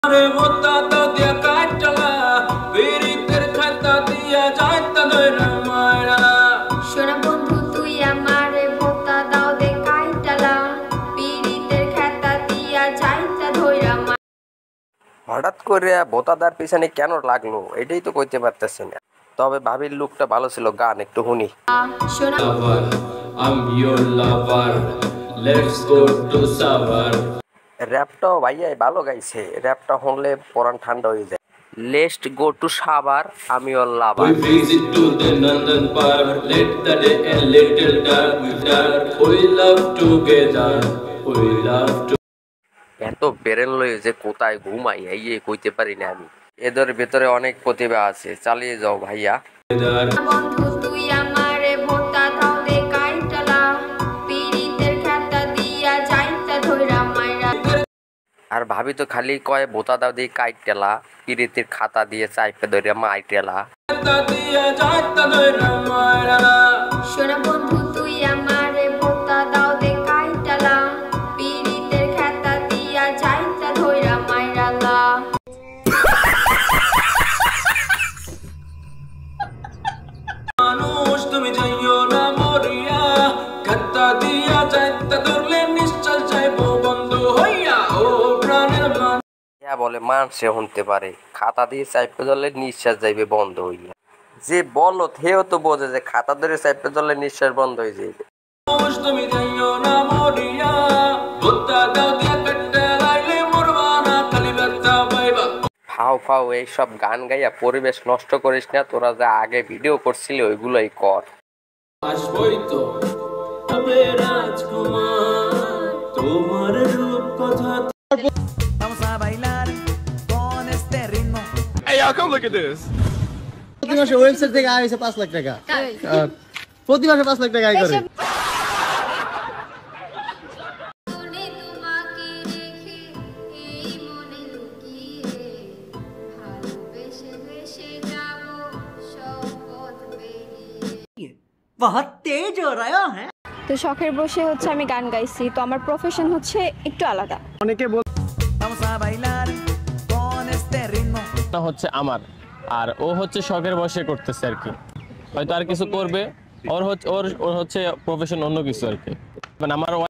হঠাৎ করে বোতাদার পিছনে কেন লাগলো এটাই তো কইতে পারতেছি না। তবে ভাবির লুকটা ভালো ছিল, গান একটু শুনি। র‍্যাপটাও ভাইয়াই ভালো গাইছে, র‍্যাপটা শুনলে পরান ঠান্ডা হয়ে যায়। লেটস গো টু সাভার, আমি ওর লাভার। We visit to the Nandan Park, let the day a little dark, we love together, we love to। এত বেরেন লই যে কোথায় ঘুমাই এই কইতে পারি না আমি। এদের ভিতরে অনেক প্রতিভা আছে, চালিয়ে যাও ভাইয়া। বন্ধু তুই আমারে ভোতা দাও দে কাইটালা, পিরিতের খাতা দিয়া যাইতা ধইরা মাইরা। আর ভাবি তো খালি কয় ভোতা দাও দে কাইটালা, পিরিতের খাতা দিয়ে চাইপে ধইরা মাইটালা। শোনা বন্ধু তুই আমারে ভোতা দাও দে কাইটালা, পিরিতের খাতা দিয়া যাইতা ধইরা মাইরালা। মানুষ তুমি যাইও না মরিয়া, খাতা দিয়া যাইতা ধরলে নিশ্চয় যাইবো বন্ধ হইয়া ও প্রাণের মান। ইয়া বলে মানুষে শুনতে পারে, খাতা দিয়ে চাইপে ধরলে নিঃশ্বাস যাইবে বন্ধ হইয়া। যে বলো হেও তো বোঝে যে খাতা ধরে চাইপে ধরলে নিঃশ্বাস বন্ধ হয়ে যাইবে। মানুষ তুমি যাইও না মরিয়া, ভোতা দাও দিয়া কাটতে লাইলে মরবা না, খালি ব্যথা পাইবা। ফাও ফাও এইসব গান গাইয়া পরিবেশ নষ্ট করিস না, তোরা যা আগে ভিডিও করছিলি ওইগুলোই কর। আসবই তো তবে রাজকুমার, তোমার রূপ কথা। Hey y'all, come look at this. প্রতি মাসে ওয়েবসাইট থেকে আয় হইছে 5 লাখ টাকা। প্রতি মাসে 5 লাখ টাকা আয় করে। बहुत तेज हो रहा है। তো শখের বসে হচ্ছে আমি গান গাইছি, তো আমার প্রফেশন হচ্ছে একটু আলাদা। অনেকে হচ্ছে আমার, আর ও হচ্ছে শখের বসে করতেছে আর কি, হয়তো আর কিছু করবে, ওর হচ্ছে প্রফেশন অন্য কিছু আর কি। মানে আমার